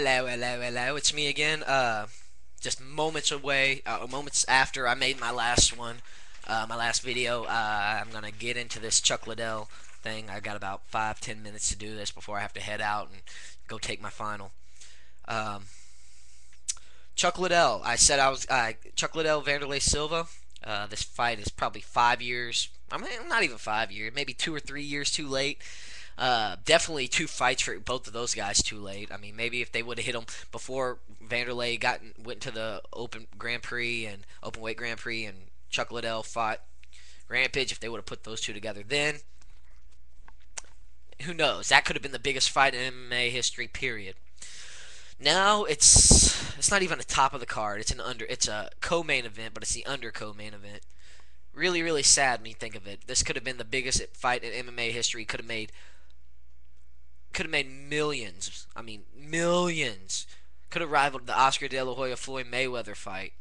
Hello. It's me again. Just moments away, moments after I made my last one, my last video. I'm gonna get into this Chuck Liddell thing. I got about 5-10 minutes to do this before I have to head out and go take my final. Um, Chuck Liddell. I said I was Chuck Liddell, Vanderlei Silva. This fight is probably 5 years. I mean, not even 5 years, maybe 2 or 3 years too late. Definitely two fights for both of those guys too late. I mean, maybe if they would have hit them before Vanderlei went to the Open Grand Prix and Open Weight Grand Prix, and Chuck Liddell fought Rampage, if they would have put those two together, then who knows? That could have been the biggest fight in MMA history. Period. Now it's not even the top of the card. It's a co-main event, but it's the under co-main event. Really sad when you think of it. This could have been the biggest fight in MMA history. Could have made millions. I mean, millions. Could have rivaled the Oscar De La Hoya Floyd Mayweather fight.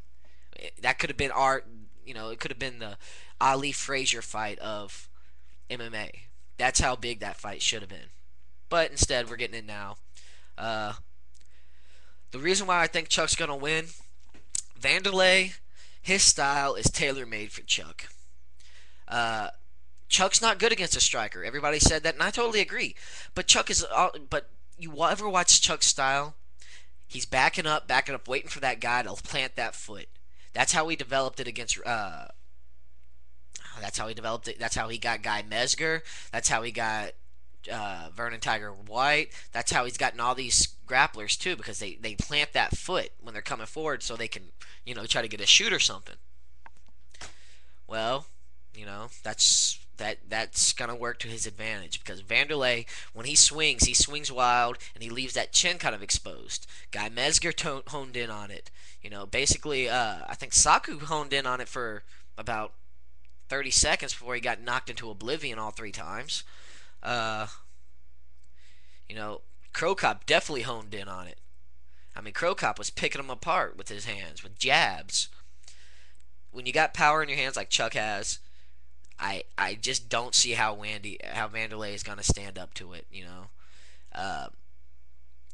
That could have been it could have been the Ali Frazier fight of MMA. That's how big that fight should have been. But instead, we're getting it now. Uh, the reason why I think Chuck's gonna win, Vanderlei, his style is tailor made for Chuck. Uh, Chuck's not good against a striker. Everybody said that, and I totally agree. But Chuck is. But you ever watch Chuck's style? He's backing up, waiting for that guy to plant that foot. That's how he developed it against. That's how he developed it. That's how he got Guy Mesger. That's how he got Vernon Tiger White. That's how he's gotten all these grapplers too, because they plant that foot when they're coming forward, so they can try to get a shoot or something. Well, that's gonna work to his advantage, because Vanderlei, when he swings wild, and he leaves that chin kind of exposed. Guy Mesger honed in on it. Basically, I think Saku honed in on it for about 30 seconds before he got knocked into oblivion all three times. Uh, Crow Cop definitely honed in on it. I mean, Crow Cop was picking him apart with his hands, with jabs. When you got power in your hands like Chuck has, I just don't see how Vanderlei is gonna stand up to it. Uh,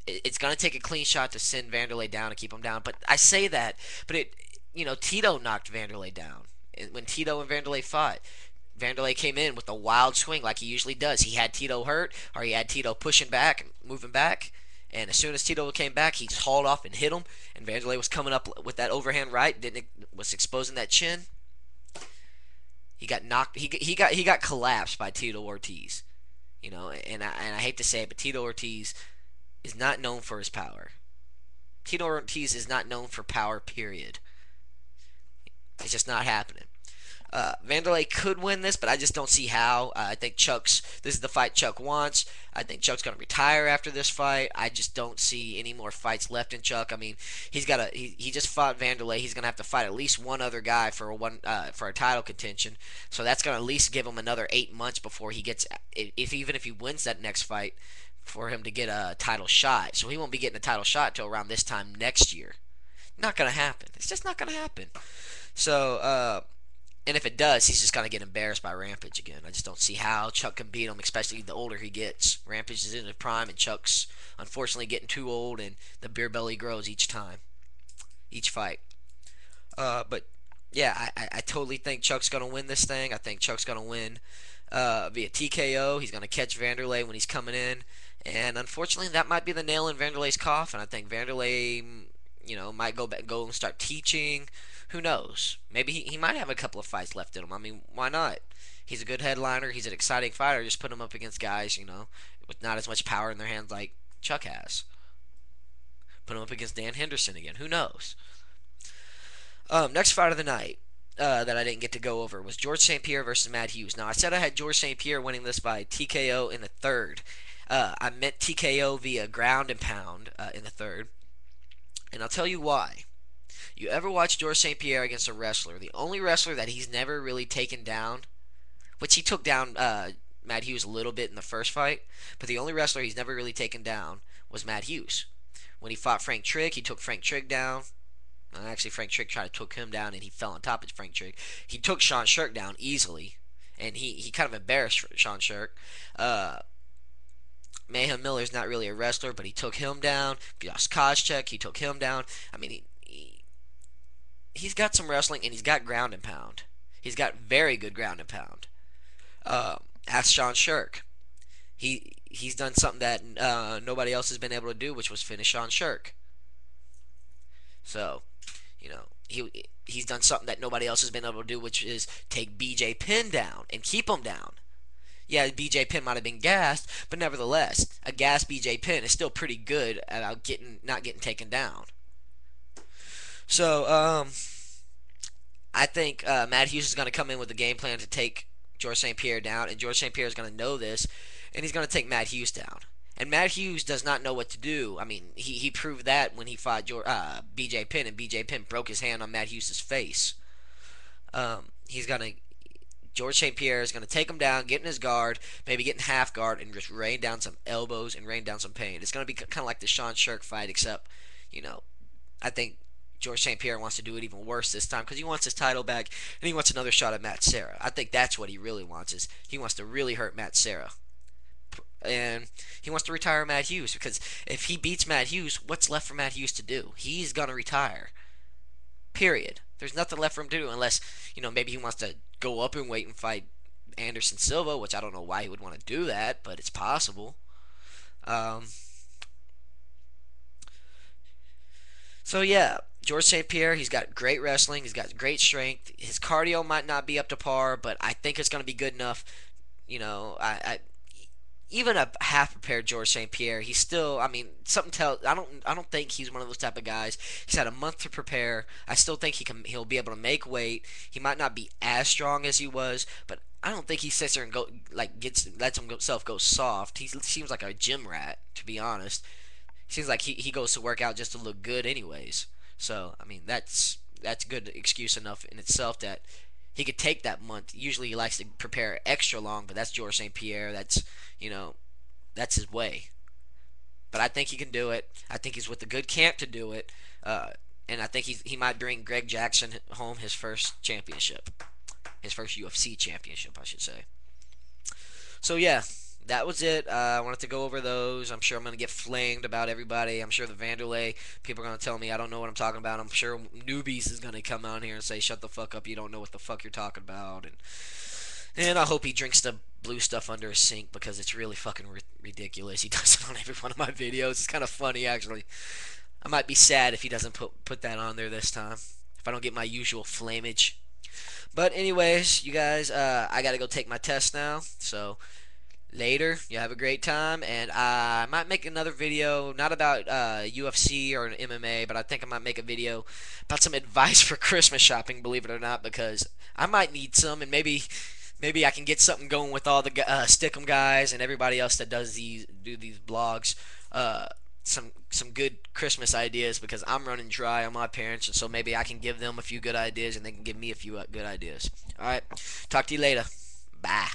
it's gonna take a clean shot to send Vanderlei down and keep him down. But I say that, but Tito knocked Vanderlei down when Tito and Vanderlei fought. Vanderlei came in with a wild swing like he usually does. He had Tito hurt, or he had Tito pushing back, moving back, and as soon as Tito came back, he just hauled off and hit him. And Vanderlei was coming up with that overhand right, was exposing that chin. He got knocked. He got collapsed by Tito Ortiz. And I hate to say it, but Tito Ortiz is not known for his power. Tito Ortiz is not known for power. Period. It's just not happening. Vanderlei could win this, but I just don't see how. I think this is the fight Chuck wants. I think Chuck's going to retire after this fight. I just don't see any more fights left in Chuck. I mean, he just fought Vanderlei. He's going to have to fight at least one other guy for a title contention. So that's going to at least give him another 8 months before he gets, even if he wins that next fight, for him to get a title shot. So he won't be getting a title shot till around this time next year. Not going to happen. It's just not going to happen. So, and if it does, he's just going to get embarrassed by Rampage again. I just don't see how Chuck can beat him, especially the older he gets. Rampage is in his prime, and Chuck's unfortunately getting too old, and the beer belly grows each time, each fight. But yeah, I totally think Chuck's going to win this thing. I think Chuck's going to win via TKO. He's going to catch Vanderlei when he's coming in, and unfortunately, that might be the nail in Vanderlei's coffin. I think Vanderlei, might go and start teaching. Who knows? Maybe he might have a couple of fights left in him. I mean, why not? He's a good headliner. He's an exciting fighter. Just put him up against guys, with not as much power in their hands like Chuck has. Put him up against Dan Henderson again. Who knows? Next fight of the night that I didn't get to go over was George St. Pierre versus Matt Hughes. Now, I said I had George St. Pierre winning this by TKO in the third. I meant TKO via ground and pound in the third. And I'll tell you why. You ever watch George St. Pierre against a wrestler? The only wrestler that he's never really taken down, which he took down Matt Hughes a little bit in the first fight, but the only wrestler he's never really taken down was Matt Hughes. When he fought Frank Trigg, he took Frank Trigg down. Actually, Frank Trigg tried to took him down, and he fell on top of Frank Trigg. He took Sean Sherk down easily, and he kind of embarrassed Sean Sherk. Mayhem Miller's not really a wrestler, but he took him down. Josh Koscheck, he took him down. I mean, he's got some wrestling, and he's got ground and pound. He's got very good ground and pound. Ask Sean Shirk. He's done something that nobody else has been able to do, which was finish Sean Shirk. So, he's done something that nobody else has been able to do, which is take BJ Penn down and keep him down. Yeah, BJ Penn might have been gassed, but nevertheless, a gassed BJ Penn is still pretty good about not getting taken down. So, I think Matt Hughes is going to come in with a game plan to take George St. Pierre down, and George St. Pierre is going to know this, and he's going to take Matt Hughes down. And Matt Hughes does not know what to do. I mean, he proved that when he fought BJ Penn, and BJ Penn broke his hand on Matt Hughes' face. He's going to George St. Pierre is going to take him down, get in his guard, maybe get in half guard, and just rain down some elbows and rain down some pain. It's going to be kind of like the Sean Shirk fight, except, I think George St. Pierre wants to do it even worse this time because he wants his title back and he wants another shot at Matt Serra. I think that's what he really wants, is he wants to really hurt Matt Serra. And he wants to retire Matt Hughes, because if he beats Matt Hughes, what's left for Matt Hughes to do? He's going to retire. Period. There's nothing left for him to do unless, maybe he wants to go up and wait and fight Anderson Silva, which I don't know why he would want to do that, but it's possible. So yeah, George St. Pierre, he's got great wrestling, he's got great strength. His cardio might not be up to par, but I think it's going to be good enough. I even a half prepared George St. Pierre, he's still. I mean, something tells. I don't think he's one of those type of guys. He's had a month to prepare. I still think he'll be able to make weight. He might not be as strong as he was, but I don't think he sits there and lets himself go soft. He seems like a gym rat, to be honest. Seems like he goes to work out just to look good anyways. So, I mean, that's good excuse enough in itself that he could take that month. Usually he likes to prepare extra long, but that's George St. Pierre. That's his way. But I think he can do it. I think he's with a good camp to do it. And I think he might bring Greg Jackson home his first championship. His first UFC championship, I should say. So, yeah. That was it. I wanted to go over those. I'm sure I'm going to get flamed about everybody. I'm sure the Vanderlei people are going to tell me I don't know what I'm talking about. I'm sure Newbies is going to come on here and say, shut the fuck up, you don't know what the fuck you're talking about. And I hope he drinks the blue stuff under his sink, because it's really fucking ridiculous. He does it on every one of my videos. It's kind of funny, actually. I might be sad if he doesn't put that on there this time, if I don't get my usual flamage. But anyways, you guys, I got to go take my test now, so later, you have a great time, and I might make another video, not about UFC or an MMA, but I think I might make a video about some advice for Christmas shopping, believe it or not, because I might need some, and maybe I can get something going with all the Stick'em guys and everybody else that do these blogs. Some good Christmas ideas, because I'm running dry on my parents, and so maybe I can give them a few good ideas, and they can give me a few good ideas. All right, talk to you later. Bye.